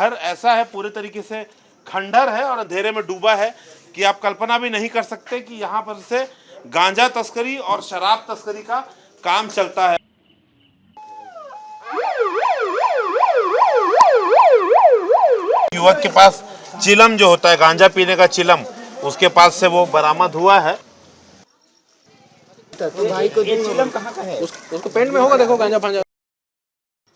घर ऐसा है पूरे तरीके से खंडर है और अंधेरे में डूबा है कि आप कल्पना भी नहीं कर सकते कि यहाँ पर से गांजा तस्करी और शराब तस्करी का काम चलता है। युवक के पास चिलम जो होता है गांजा पीने का चिलम, उसके पास से वो बरामद हुआ है। तो भाई को चिलम कहाँ का है? उसको पेंट में होगा, देखो गांजा फांजा।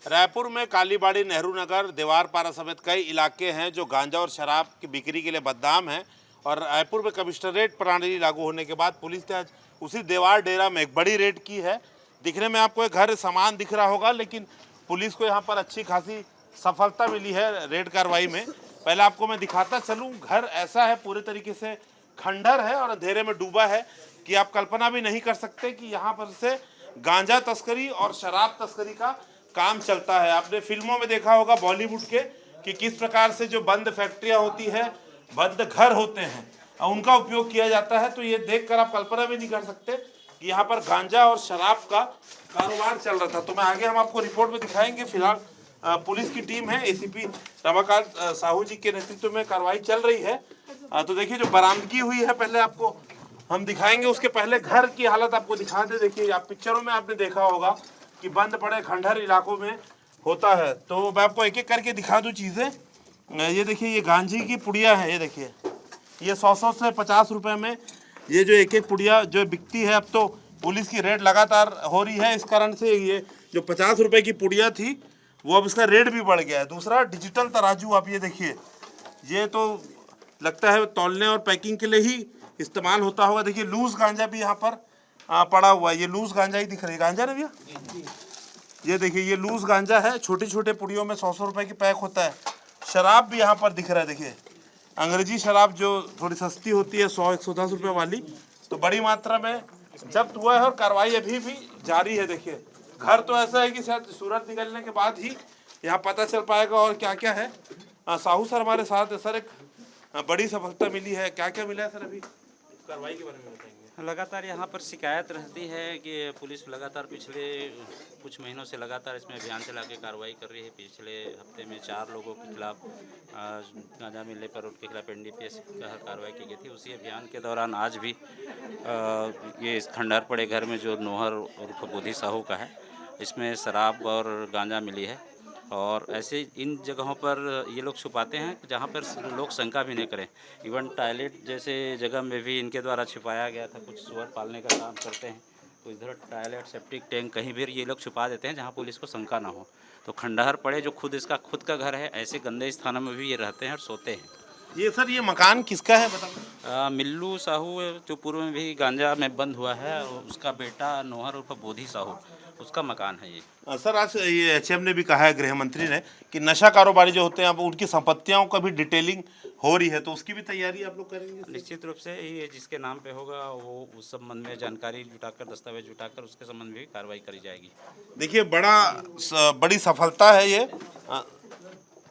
रायपुर में कालीबाड़ी, नेहरू नगर, देवारपारा समेत कई इलाके हैं जो गांजा और शराब की बिक्री के लिए बदनाम हैं। और रायपुर में कमिश्नरेट प्रणाली लागू होने के बाद पुलिस ने आज उसी देवार डेरा में एक बड़ी रेड की है। दिखने में आपको एक घर सामान दिख रहा होगा, लेकिन पुलिस को यहाँ पर अच्छी खासी सफलता मिली है रेड कार्रवाई में। पहले आपको मैं दिखाता चलूँ, घर ऐसा है पूरे तरीके से खंडर है और अंधेरे में डूबा है कि आप कल्पना भी नहीं कर सकते कि यहाँ पर से गांजा तस्करी और शराब तस्करी का काम चलता है। आपने फिल्मों में देखा होगा बॉलीवुड के कि किस प्रकार से जो बंद फैक्ट्रियां होती है, बंद घर होते हैं, उनका उपयोग किया जाता है। तो ये देखकर आप कल्पना भी नहीं कर सकते कि यहाँ पर गांजा और शराब का कारोबार चल रहा था। तो मैं आगे हम आपको रिपोर्ट में दिखाएंगे। फिलहाल पुलिस की टीम है, एसीपी रमाकांत साहू जी के नेतृत्व में कार्रवाई चल रही है। तो देखिए जो बरामदगी हुई है पहले आपको हम दिखाएंगे, उसके पहले घर की हालत आपको दिखा दे। देखिए आप पिक्चरों में आपने देखा होगा कि बंद पड़े खंडहर इलाकों में होता है। तो मैं आपको एक एक करके दिखा दूं चीज़ें। ये देखिए ये गांजे की पुड़िया है, ये देखिए ये 100 से 50 रुपए में ये जो एक एक पुड़िया जो बिकती है। अब तो पुलिस की रेड लगातार हो रही है, इस कारण से ये जो 50 रुपए की पुड़िया थी वो अब इसका रेट भी बढ़ गया है। दूसरा डिजिटल तराजू, आप ये देखिए, ये तो लगता है तौलने और पैकिंग के लिए ही इस्तेमाल होता होगा। देखिए लूज गांजा भी यहाँ पर पड़ा हुआ है, ये लूज गांजा ही दिख रही है। गांजा ना भैया, ये देखिए ये लूज गांजा है, छोटे छोटे पुड़ियों में 100 रुपए की पैक होता है। शराब भी यहाँ पर दिख रहा है, देखिए अंग्रेजी शराब जो थोड़ी सस्ती होती है 100-110 रुपए वाली, तो बड़ी मात्रा में जब्त हुआ है और कार्रवाई अभी भी जारी है। देखिए घर तो ऐसा है कि शायद सूरज निकलने के बाद ही यहाँ पता चल पाएगा और क्या क्या है। साहू सर हमारे साथ है। सर एक बड़ी सफलता मिली है, क्या क्या मिला है सर? अभी कार्रवाई के बारे में बताएंगे। लगातार यहाँ पर शिकायत रहती है कि पुलिस लगातार पिछले कुछ महीनों से लगातार इसमें अभियान चला के कार्रवाई कर रही है। पिछले हफ्ते में 4 लोगों के खिलाफ गांजा मिलने पर उनके खिलाफ एनडीपीएस का कार्रवाई की गई थी। उसी अभियान के दौरान आज भी ये इस खंडहर पड़े घर में जो नोहर उर्फ बोधी साहू का है, इसमें शराब और गांजा मिली है। और ऐसे इन जगहों पर ये लोग छुपाते हैं जहाँ पर लोग शंका भी नहीं करें। इवन टॉयलेट जैसे जगह में भी इनके द्वारा छिपाया गया था। कुछ सुअर पालने का काम करते हैं तो इधर टॉयलेट, सेप्टिक टैंक कहीं भी ये लोग छुपा देते हैं जहाँ पुलिस को शंका ना हो। तो खंडहर पड़े जो खुद इसका खुद का घर है, ऐसे गंदे स्थानों में भी ये रहते हैं और सोते हैं। ये सर ये मकान किसका है बताओ? मिल्लू साहू जो पूर्व में भी गांजा में बंद हुआ है, उसका बेटा नोहर उर्फ बोधी साहू, उसका मकान है ये। सर आज ये एचएम ने भी कहा है, गृह मंत्री ने, कि नशा कारोबारी जो होते हैं अब उनकी संपत्तियों का भी डिटेलिंग हो रही है, तो उसकी भी तैयारी आप लोग करेंगे? निश्चित रूप से ये जिसके नाम पे होगा वो उस संबंध में जानकारी जुटाकर, दस्तावेज जुटाकर उसके संबंध में भी कार्रवाई करी जाएगी। देखिए बड़ी सफलता है ये।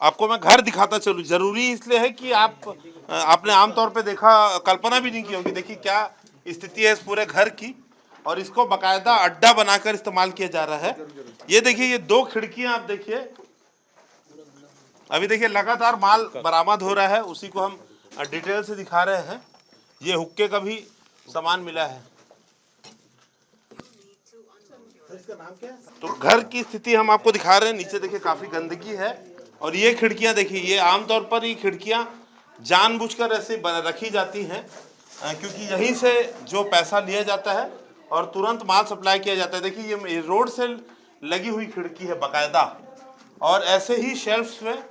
आपको मैं घर दिखाता चलूँ, जरूरी इसलिए है कि आपने आमतौर पे देखा, कल्पना भी नहीं की होगी। देखिए क्या स्थिति है इस पूरे घर की, और इसको बाकायदा अड्डा बनाकर इस्तेमाल किया जा रहा है। ये देखिए ये 2 खिड़कियां, आप देखिए अभी देखिए लगातार माल बरामद हो रहा है, उसी को हम डिटेल से दिखा रहे हैं। ये हुक्के का भी सामान मिला है। तो घर की स्थिति हम आपको दिखा रहे हैं। नीचे देखिए काफी गंदगी है, और ये खिड़कियां देखिए, ये आमतौर पर ये खिड़कियां जानबूझकर ऐसे रखी जाती हैं क्योंकि यहीं से जो पैसा लिया जाता है और तुरंत माल सप्लाई किया जाता है। देखिए ये रोड से लगी हुई खिड़की है बाकायदा, और ऐसे ही शेल्फ्स में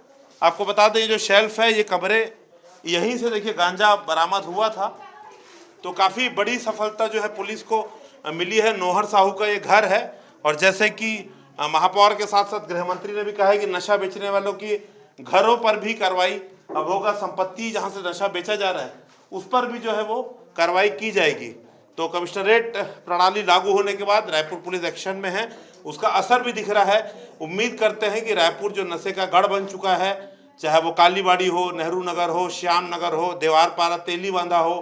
आपको बता दें जो शेल्फ है, ये कमरे यहीं से देखिए गांजा बरामद हुआ था। तो काफ़ी बड़ी सफलता जो है पुलिस को मिली है। नोहर साहू का ये घर है, और जैसे कि महापौर के साथ साथ गृह मंत्री ने भी कहा है कि नशा बेचने वालों की घरों पर भी कार्रवाई अब होगा। संपत्ति जहाँ से नशा बेचा जा रहा है उस पर भी जो है वो कार्रवाई की जाएगी। तो कमिश्नरेट प्रणाली लागू होने के बाद रायपुर पुलिस एक्शन में है, उसका असर भी दिख रहा है। उम्मीद करते हैं कि रायपुर जो नशे का गढ़ बन चुका है, चाहे वो कालीबाड़ी हो, नेहरू नगर हो, श्याम नगर हो, देवारपारा, तेलीबांधा हो,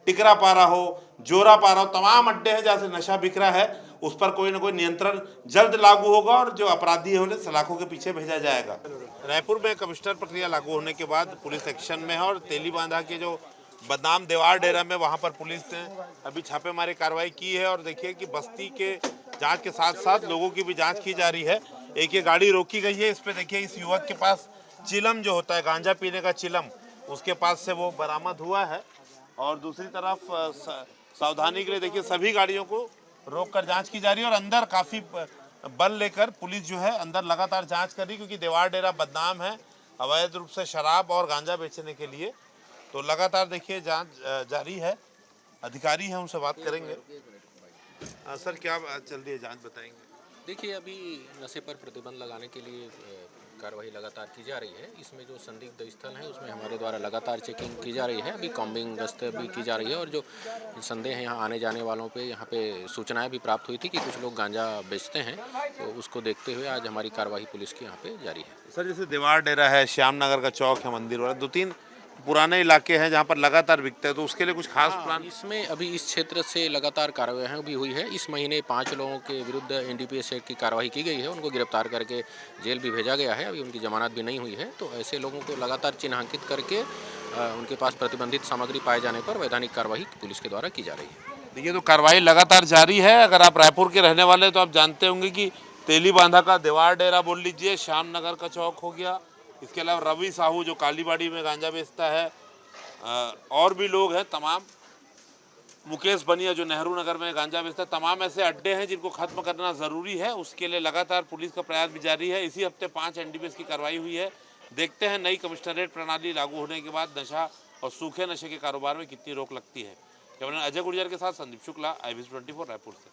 टिकरापारा हो, जोरापारा तमाम अड्डे हैं जहाँ से नशा बिक रहा है, उस पर कोई ना कोई नियंत्रण जल्द लागू होगा और जो अपराधी है उन्हें सलाखों के पीछे भेजा जाएगा। रायपुर में कमिश्नर प्रक्रिया लागू होने के बाद पुलिस एक्शन में है और तेलीबांधा के जो बदनाम देवार डेरा में वहां पर पुलिस ने अभी छापेमारी कार्रवाई की है और देखिए कि बस्ती के जांच के साथ साथ लोगों की भी जांच की जा रही है। एक ये गाड़ी रोकी गई है, इस पे देखिए इस युवक के पास चिलम जो होता है गांजा पीने का चिलम, उसके पास से वो बरामद हुआ है। और दूसरी तरफ सावधानी के लिए देखिए सभी गाड़ियों को रोक कर जांच की जा रही है और अंदर काफी बल लेकर पुलिस जो है अंदर लगातार जांच कर रही है, क्योंकि देवार डेरा बदनाम है अवैध रूप से शराब और गांजा बेचने के लिए। तो लगातार देखिए जांच जारी है, अधिकारी हैं उनसे बात करेंगे। सर क्या चल रही है जांच बताएंगे? देखिए, अभी नशे पर प्रतिबंध लगाने के लिए कार्रवाई लगातार की जा रही है। इसमें जो संदिग्ध स्थल हैं उसमें हमारे द्वारा लगातार चेकिंग की जा रही है। अभी कॉम्बिंग गश्त भी की जा रही है और जो संदेह है यहाँ आने जाने वालों पे यहाँ पे सूचनाएं भी प्राप्त हुई थी कि कुछ लोग गांजा बेचते हैं, तो उसको देखते हुए आज हमारी कार्रवाई पुलिस की यहाँ पे जारी है। सर जैसे देवार डेरा है, श्याम नगर का चौक है, मंदिर वाला, 2-3 पुराने इलाके हैं जहाँ पर लगातार बिकते हैं, तो उसके लिए कुछ खास प्लान? इसमें अभी इस क्षेत्र से लगातार कार्रवाई भी हुई है। इस महीने 5 लोगों के विरुद्ध एनडीपीएस एक्ट की कार्रवाई की गई है, उनको गिरफ्तार करके जेल भी भेजा गया है। अभी उनकी जमानत भी नहीं हुई है, तो ऐसे लोगों को लगातार चिन्हांकित करके उनके पास प्रतिबंधित सामग्री पाए जाने पर वैधानिक कार्रवाई पुलिस के द्वारा की जा रही है। देखिए तो कार्रवाई लगातार जारी है। अगर आप रायपुर के रहने वाले तो आप जानते होंगे कि तेलीबांधा का देवार डेरा बोल लीजिए, श्याम नगर का चौक हो गया, इसके अलावा रवि साहू जो कालीबाड़ी में गांजा बेचता है, और भी लोग हैं तमाम, मुकेश बनिया जो नेहरू नगर में गांजा बेचता है, तमाम ऐसे अड्डे हैं जिनको खत्म करना ज़रूरी है। उसके लिए लगातार पुलिस का प्रयास भी जारी है। इसी हफ्ते 5 एनडीपीएस की कार्रवाई हुई है। देखते हैं नई कमिश्नरेट प्रणाली लागू होने के बाद नशा और सूखे नशे के कारोबार में कितनी रोक लगती है। कैमरामैन अजय गुर्जर के साथ संदीप शुक्ला, IBC 24 रायपुर से।